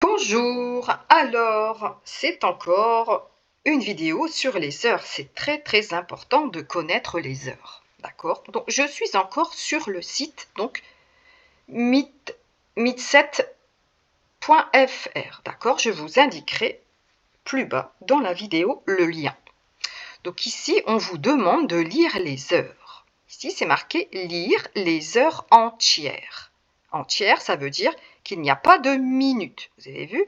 Bonjour, alors c'est encore une vidéo sur les heures. C'est très important de connaître les heures. D'accord? Donc je suis encore sur le site donc meet7.fr. D'accord? Je vous indiquerai plus bas dans la vidéo le lien. Donc ici, on vous demande de lire les heures. Ici, c'est marqué lire les heures entières. Entières, ça veut dire qu'il n'y a pas de minutes. Vous avez vu?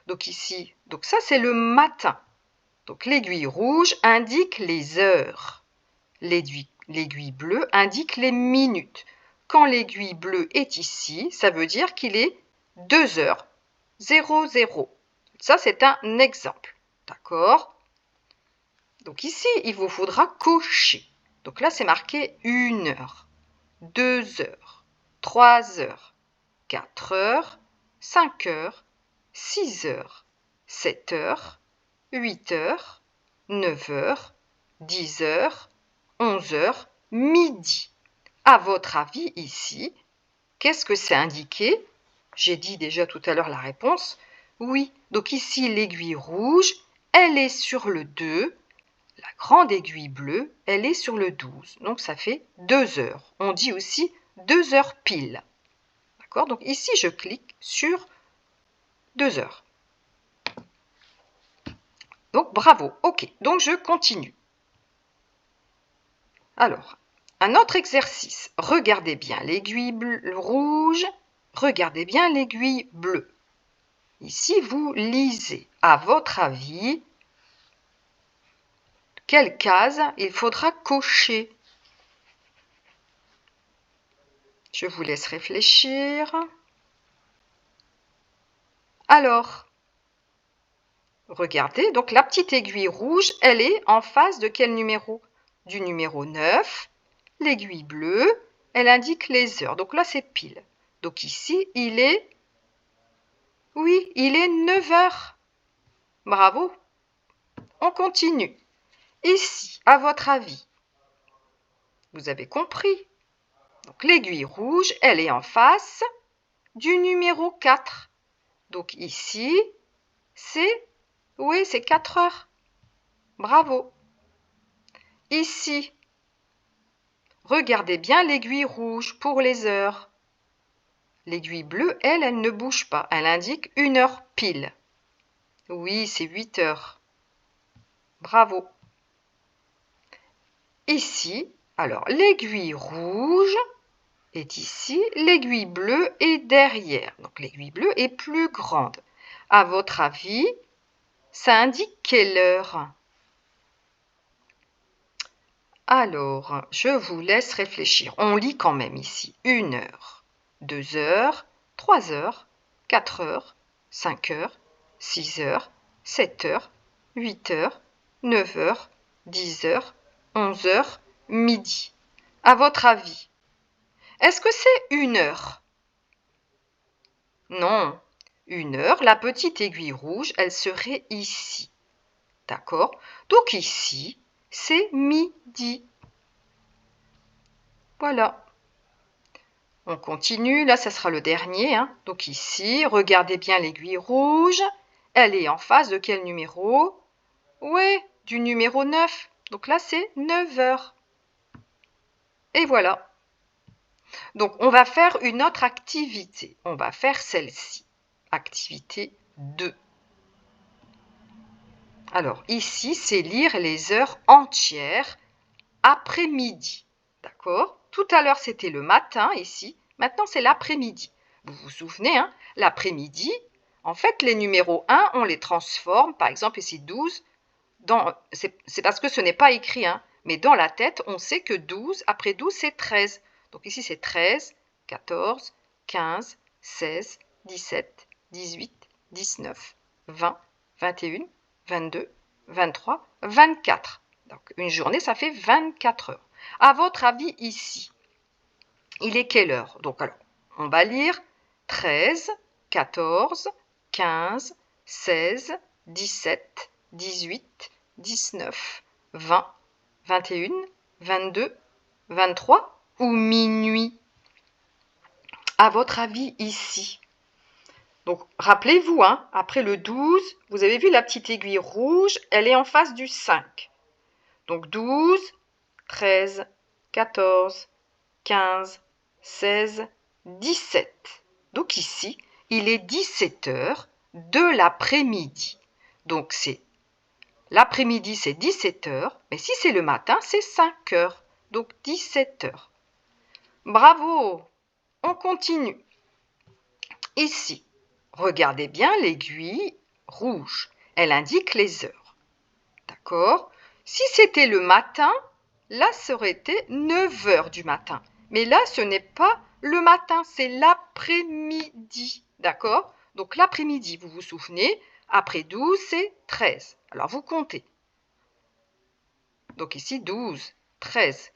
Donc ici, donc ça c'est le matin. Donc l'aiguille rouge indique les heures. L'aiguille bleue indique les minutes. Quand l'aiguille bleue est ici, ça veut dire qu'il est 2h00. Ça c'est un exemple. D'accord? Donc ici, il vous faudra cocher. Donc là, c'est marqué 1 heure, 2 heures, 3 heures, 4 heures, 5 heures, 6 heures, 7 heures, 8 heures, 9 heures, 10 heures, 11 heures, midi. À votre avis, ici, qu'est-ce que c'est indiqué? J'ai dit déjà tout à l'heure la réponse. Oui, donc ici, l'aiguille rouge, elle est sur le 2. La grande aiguille bleue, elle est sur le 12. Donc ça fait 2 heures. On dit aussi 2 heures pile. D'accord? Donc ici, je clique sur 2 heures. Donc bravo. OK. Donc je continue. Alors, un autre exercice. Regardez bien l'aiguille rouge. Regardez bien l'aiguille bleue. Ici, vous lisez. À votre avis, quelle case il faudra cocher? Je vous laisse réfléchir. Alors, regardez, donc la petite aiguille rouge, elle est en face de quel numéro? Du numéro 9. L'aiguille bleue, elle indique les heures. Donc là, c'est pile. Donc ici, il est... Oui, il est 9 heures. Bravo. On continue. Ici, à votre avis, vous avez compris. Donc l'aiguille rouge, elle est en face du numéro 4. Donc ici, c'est... Oui, c'est 4 heures. Bravo. Ici, regardez bien l'aiguille rouge pour les heures. L'aiguille bleue, elle, elle ne bouge pas. Elle indique 1 heure pile. Oui, c'est 8 heures. Bravo. Ici, alors l'aiguille rouge est ici, l'aiguille bleue est derrière. Donc l'aiguille bleue est plus grande. À votre avis, ça indique quelle heure? Alors, je vous laisse réfléchir. On lit quand même ici 1 heure, 2 heures, 3 heures, 4 heures, 5 heures, 6 heures, 7 heures, 8 heures, 9 heures, 10 heures, 11 heures, midi. À votre avis, est-ce que c'est 1 heure? Non. 1 heure, la petite aiguille rouge, elle serait ici. D'accord? Donc ici, c'est midi. Voilà. On continue, là, ça sera le dernier. Donc ici, regardez bien l'aiguille rouge. Elle est en face de quel numéro? Oui, du numéro 9. Donc là, c'est 9 heures. Et voilà. Donc, on va faire une autre activité. On va faire celle-ci. Activité 2. Alors, ici, c'est lire les heures entières après-midi. D'accord? Tout à l'heure, c'était le matin, ici. Maintenant, c'est l'après-midi. Vous vous souvenez, l'après-midi, en fait, les numéros 1, on les transforme, par exemple ici 12, c'est parce que ce n'est pas écrit, mais dans la tête, on sait que 12, après 12, c'est 13. Donc ici, c'est 13, 14, 15, 16, 17, 18, 19, 20, 21, 22, 23, 24. Donc une journée, ça fait 24 heures. À votre avis, ici, il est quelle heure? Donc alors, on va lire 13, 14, 15, 16, 17, 18, 19, 20, 21, 22, 23 ou minuit? À votre avis, ici, Donc, rappelez-vous, hein, après le 12, vous avez vu la petite aiguille rouge, elle est en face du 5. Donc, 12, 13, 14, 15, 16, 17. Donc ici, il est 17 heures de l'après-midi. Donc, c'est l'après-midi, c'est 17 heures, mais si c'est le matin, c'est 5 heures. Donc, 17 heures. Bravo! On continue. Ici, regardez bien l'aiguille rouge. Elle indique les heures. D'accord? Si c'était le matin, là, ça aurait été 9 heures du matin. Mais là, ce n'est pas le matin, c'est l'après-midi. D'accord? Donc, l'après-midi, vous vous souvenez, après 12, c'est 13. Alors, vous comptez. Donc, ici, 12, 13.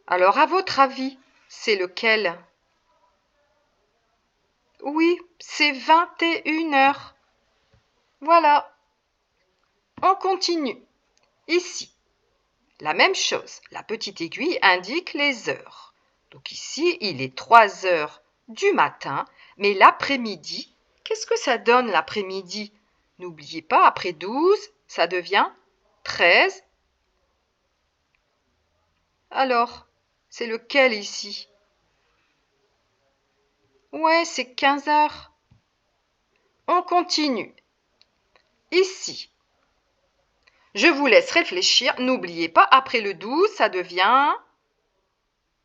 Alors, à votre avis, c'est lequel? Oui, c'est 21 heures. Voilà. On continue. Ici, la même chose. La petite aiguille indique les heures. Donc ici, il est 3 heures du matin, mais l'après-midi, qu'est-ce que ça donne l'après-midi? N'oubliez pas, après 12, ça devient 13. Alors, c'est lequel ici? Ouais, c'est 15 heures. On continue. Ici, je vous laisse réfléchir. N'oubliez pas, après le 12, ça devient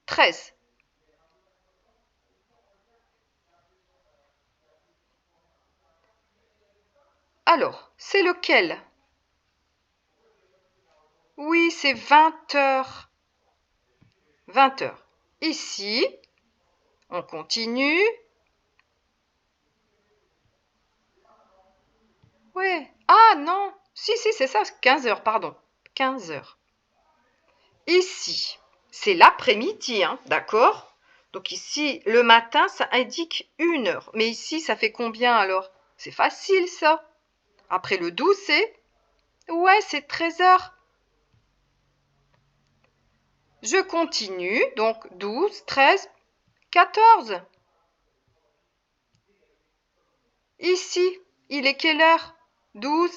13. Alors, c'est lequel? Oui, c'est 20 heures. 20 heures. Ici, on continue. Ouais. Ah non. Si, c'est ça, 15 heures, pardon. 15 heures. Ici, c'est l'après-midi, hein, d'accord? Donc ici, le matin, ça indique 1 heure. Mais ici, ça fait combien alors? C'est facile, ça. Après le 12, c'est... Ouais, c'est 13 heures. Je continue. Donc 12, 13, 14. Ici, il est quelle heure? 12,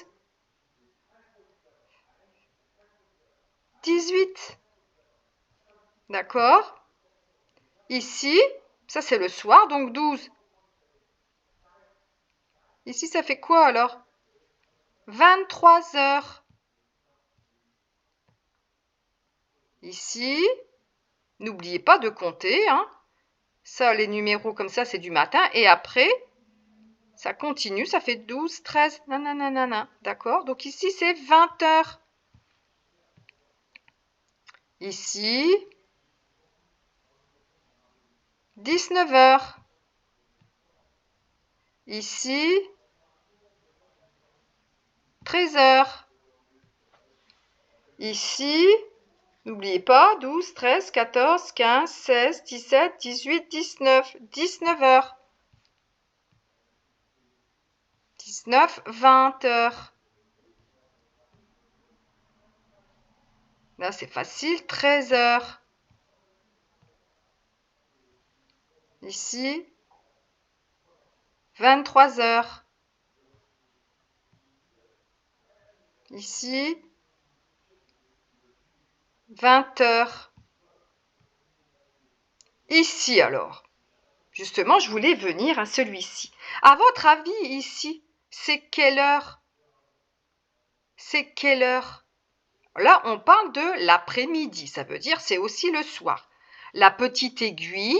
18. D'accord? Ici, ça c'est le soir, donc 12. Ici, ça fait quoi alors? 23 heures. Ici, n'oubliez pas de compter, hein. Ça, les numéros comme ça, c'est du matin. Et après, ça continue, ça fait 12, 13, nanana. D'accord? Donc ici, c'est 20 heures. Ici, 19 heures. Ici, 13 heures. Ici, n'oubliez pas, 12, 13, 14, 15, 16, 17, 18, 19. 19 heures. 19, 20 heures. Là, c'est facile, 13 heures. Ici, 23 heures. Ici, 20 heures. Ici, alors. Justement, je voulais venir à celui-ci. À votre avis, ici, c'est quelle heure? C'est quelle heure? Là, on parle de l'après-midi. Ça veut dire c'est aussi le soir. La petite aiguille,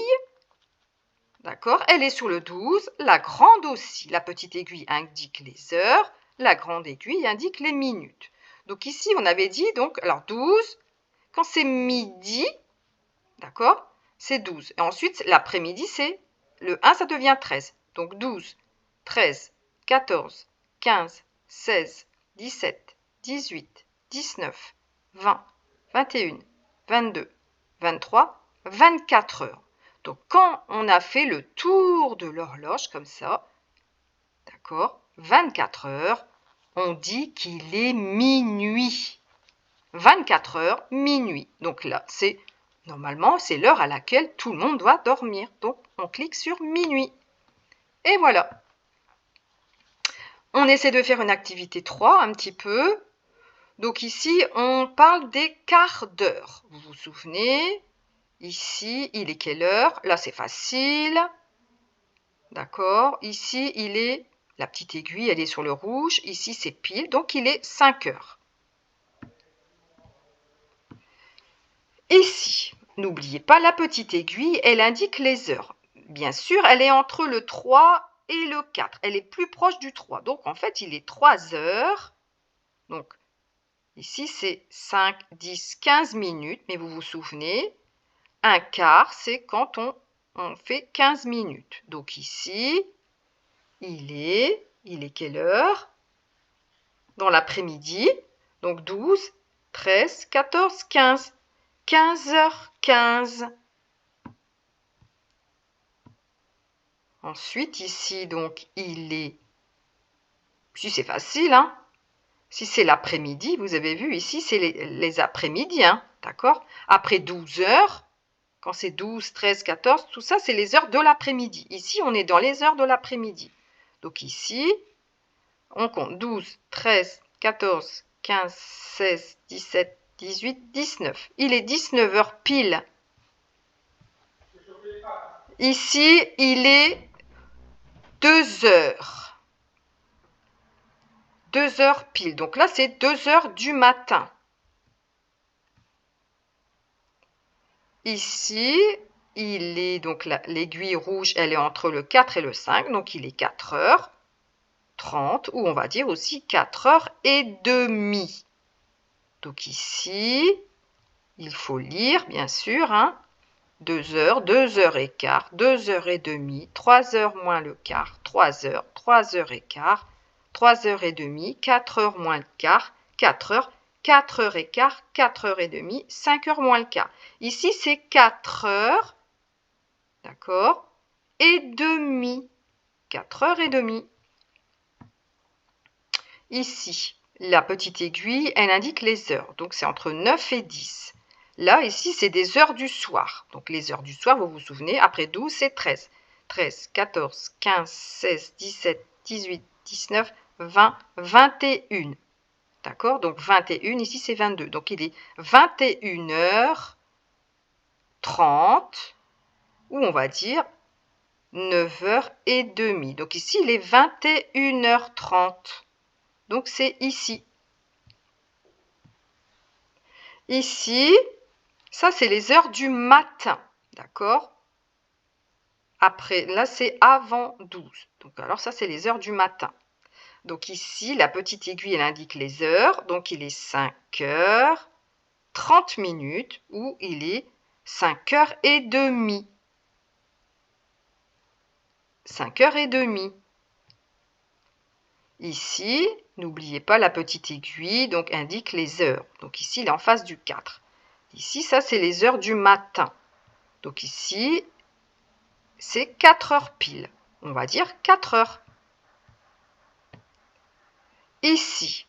d'accord, elle est sur le 12. La grande aussi. La petite aiguille indique les heures. La grande aiguille indique les minutes. Donc ici, on avait dit, donc, alors 12, quand c'est midi, d'accord, c'est 12. Et ensuite, l'après-midi, c'est le 1, ça devient 13. Donc 12, 13, 14, 15, 16, 17, 18, 19, 20, 21, 22, 23, 24 heures. Donc quand on a fait le tour de l'horloge comme ça, d'accord, 24 heures, on dit qu'il est minuit. 24 heures, minuit. Donc là, c'est Normalement, c'est l'heure à laquelle tout le monde doit dormir. Donc, on clique sur minuit. Et voilà. On essaie de faire une activité 3 un petit peu. Donc ici, on parle des quarts d'heure. Vous vous souvenez? Ici, il est quelle heure? Là, c'est facile. D'accord? Ici, il est... La petite aiguille, elle est sur le rouge. Ici, c'est pile. Donc, il est 5 heures. Ici, n'oubliez pas la petite aiguille, elle indique les heures. Bien sûr, elle est entre le 3 et le 4. Elle est plus proche du 3. Donc, en fait, il est 3 heures. Donc, ici, c'est 5, 10, 15 minutes. Mais vous vous souvenez, un quart, c'est quand on fait 15 minutes. Donc, ici, il est quelle heure? Dans l'après-midi. Donc, 12, 13, 14, 15. 15h15. Ensuite, ici, donc, il est... Si c'est facile, hein. Si c'est l'après-midi, vous avez vu, ici, c'est les après-midi, hein. D'accord? Après 12 heures, quand c'est 12, 13, 14, tout ça, c'est les heures de l'après-midi. Ici, on est dans les heures de l'après-midi. Donc ici, on compte 12, 13, 14, 15, 16, 17, 18, 19. Il est 19 heures pile. Ici, il est 2 heures. 2 heures pile. Donc là, c'est 2 heures du matin. Ici, il est donc l'aiguille rouge, elle est entre le 4 et le 5. Donc il est 4h30, ou on va dire aussi 4h30. Donc ici, il faut lire, bien sûr, hein, 2 heures, 2 heures et quart, 2 heures et demie, 3 heures moins le quart, 3 heures, 3 heures et quart, 3 heures et demie, 4 heures moins le quart, 4 heures, 4 heures et quart, 4 heures et demie, 5 heures moins le quart. Ici, c'est 4 heures, d'accord, et demie, 4 heures et demie. Ici, la petite aiguille, elle indique les heures, donc c'est entre 9 et 10. Là, ici, c'est des heures du soir. Donc, les heures du soir, vous vous souvenez, après 12, c'est 13. 13, 14, 15, 16, 17, 18, 19, 20, 21. D'accord? Donc, 21, ici, c'est 22. Donc, il est 21h30, ou on va dire 9h30. Donc, ici, il est 21h30. Donc, c'est ici. Ici, ça, c'est les heures du matin, d'accord? Après, là, c'est avant 12. Donc, alors ça, c'est les heures du matin. Donc ici, la petite aiguille, elle indique les heures. Donc, il est 5h30 ou il est 5h30. 5h30. Ici, n'oubliez pas la petite aiguille, donc indique les heures. Donc ici, il est en face du 4. Ici, ça, c'est les heures du matin. Donc ici, c'est 4 heures pile. On va dire 4 heures. Ici,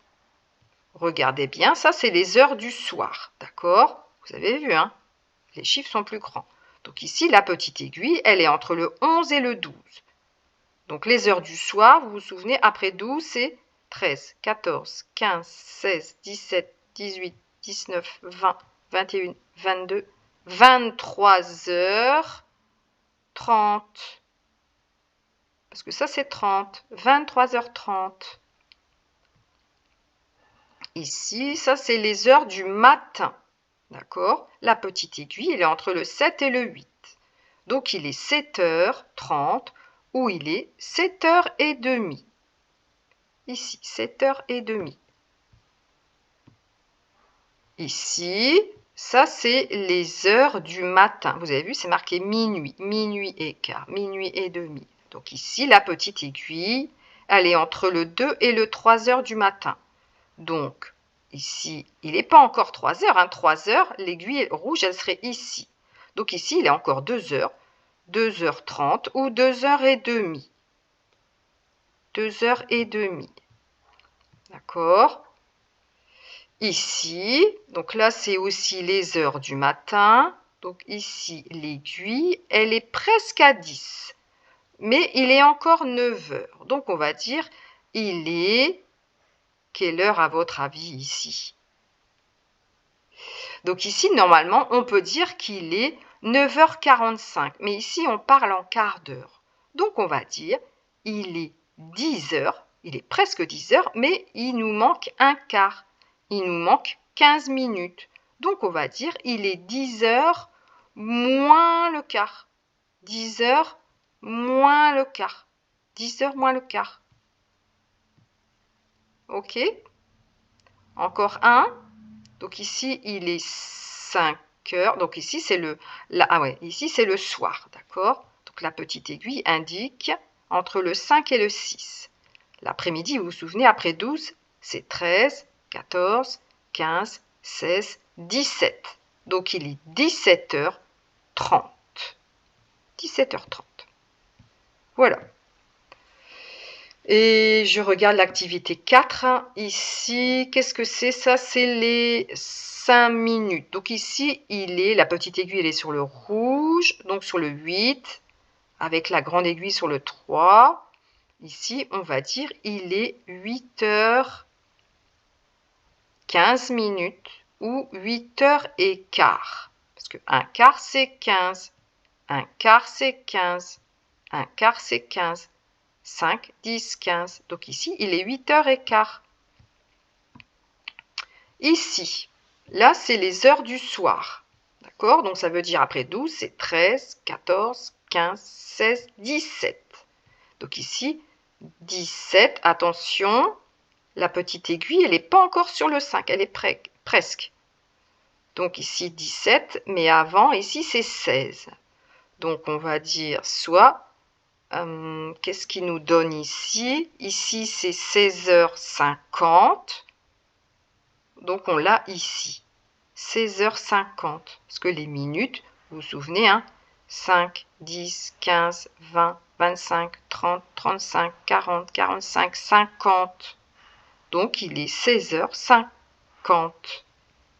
regardez bien, ça, c'est les heures du soir. D'accord? Vous avez vu, hein? Les chiffres sont plus grands. Donc ici, la petite aiguille, elle est entre le 11 et le 12. Donc les heures du soir, vous vous souvenez, après 12, c'est 13, 14, 15, 16, 17, 18, 19, 20, 21, 22, 23h30. Parce que ça, c'est 30. 23h30. Ici, ça, c'est les heures du matin. D'accord? La petite aiguille, elle est entre le 7 et le 8. Donc, il est 7h30 ou il est 7h30. Ici, 7h30. Ici, ça, c'est les heures du matin. Vous avez vu, c'est marqué minuit, minuit et quart, minuit et demi. Donc ici, la petite aiguille, elle est entre le 2 et le 3 heures du matin. Donc, ici, il n'est pas encore 3 heures. Hein. 3 heures, l'aiguille rouge, elle serait ici. Donc ici, il est encore 2 heures. 2h30 ou 2h30. 2h30. D'accord? Ici, donc là, c'est aussi les heures du matin. Donc ici, l'aiguille, elle est presque à 10. Mais il est encore 9 heures. Donc on va dire, il est... Quelle heure à votre avis ici? Donc ici, normalement, on peut dire qu'il est 9h45. Mais ici, on parle en quart d'heure. Donc on va dire, il est 10 heures. Il est presque 10 heures, mais il nous manque un quart. Il nous manque 15 minutes. Donc on va dire, il est 10 heures moins le quart. 10 heures moins le quart. 10 heures moins le quart. OK? Encore un. Donc ici, il est 5 heures. Donc ici, c'est ici, c'est le soir. D'accord? Donc la petite aiguille indique entre le 5 et le 6. L'après-midi, vous vous souvenez, après 12, c'est 13, 14, 15, 16, 17. Donc il est 17h30. 17h30. Voilà. Et je regarde l'activité 4. Ici, qu'est-ce que c'est ça? C'est les 5 minutes. Donc ici, la petite aiguille, elle est sur le rouge, donc sur le 8, avec la grande aiguille sur le 3. Ici, on va dire, il est 8h15 minutes ou 8h15. Parce que un quart, c'est 15. Un quart, c'est 15. Un quart, c'est 15. 5, 10, 15. Donc ici, il est 8h15. Ici, là, c'est les heures du soir. D'accord? Donc ça veut dire après 12, c'est 13, 14, 15, 16, 17. Donc ici, 17, attention, la petite aiguille, elle n'est pas encore sur le 5, elle est presque. Donc ici, 17, mais avant, ici, c'est 16. Donc on va dire soit... qu'est-ce qu'il nous donne ici? Ici, c'est 16h50. Donc, on l'a ici. 16h50. Parce que les minutes, vous vous souvenez, hein? 5, 10, 15, 20, 25, 30, 35, 40, 45, 50. Donc, il est 16h50.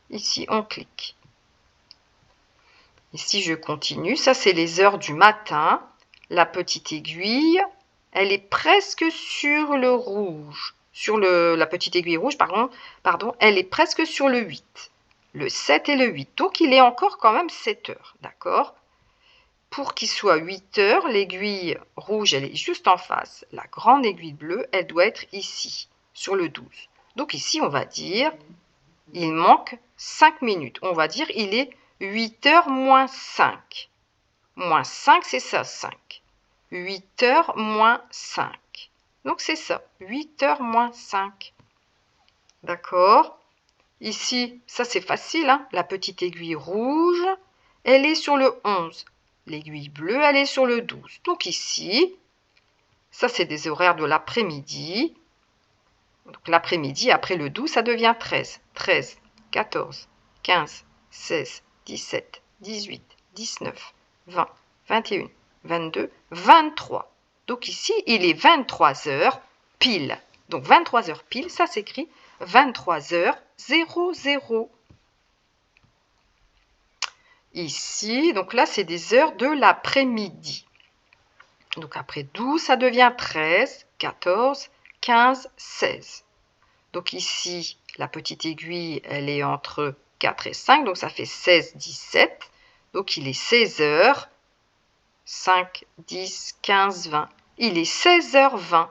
Ici, on clique. Ici, je continue. Ça, c'est les heures du matin. La petite aiguille, elle est presque sur le rouge. La petite aiguille rouge, pardon, elle est presque sur le 8. Le 7 et le 8. Donc, il est encore quand même 7 heures. D'accord? Pour qu'il soit 8 heures, l'aiguille rouge, elle est juste en face. La grande aiguille bleue, elle doit être ici, sur le 12. Donc, ici, on va dire, il manque 5 minutes. On va dire, il est 8h moins 5. Moins 5, c'est ça, 5. 8h moins 5. Donc, c'est ça, 8h moins 5. D'accord? Ici, ça, c'est facile, hein? La petite aiguille rouge, elle est sur le 11. L'aiguille bleue, elle est sur le 12. Donc, ici, ça, c'est des horaires de l'après-midi. Donc, l'après-midi, après le 12, ça devient 13. 13, 14, 15, 16, 17, 18, 19, 20, 21, 22, 23. Donc ici, il est 23 heures pile. Donc 23 heures pile, ça s'écrit 23h00. Ici, donc là, c'est des heures de l'après-midi. Donc après 12, ça devient 13, 14, 15, 16. Donc ici, la petite aiguille, elle est entre 4 et 5, donc ça fait 16, 17. Donc il est 16 heures. 5, 10, 15, 20. Il est 16h20.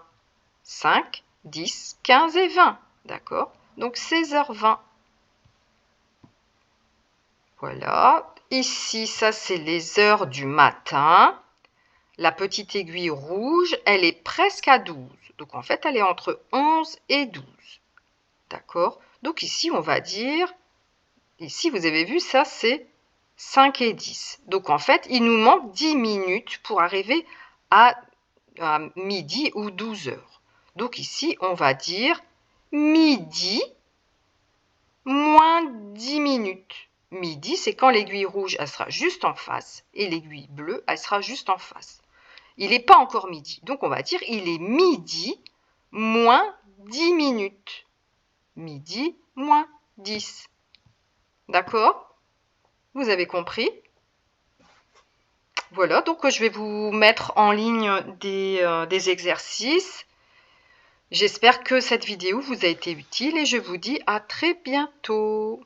5, 10, 15 et 20. D'accord? Donc 16h20. Voilà. Ici, ça, c'est les heures du matin. La petite aiguille rouge, elle est presque à 12. Donc, en fait, elle est entre 11 et 12. D'accord? Donc, ici, on va dire... Ici, vous avez vu, ça, c'est 5 et 10. Donc, en fait, il nous manque 10 minutes pour arriver à midi ou 12 heures. Donc, ici, on va dire midi moins 10 minutes. Midi, c'est quand l'aiguille rouge, elle sera juste en face et l'aiguille bleue, elle sera juste en face. Il n'est pas encore midi. Donc, on va dire il est midi moins 10 minutes. Midi moins 10. D'accord? Vous avez compris? Voilà, donc je vais vous mettre en ligne des exercices. J'espère que cette vidéo vous a été utile et je vous dis à très bientôt.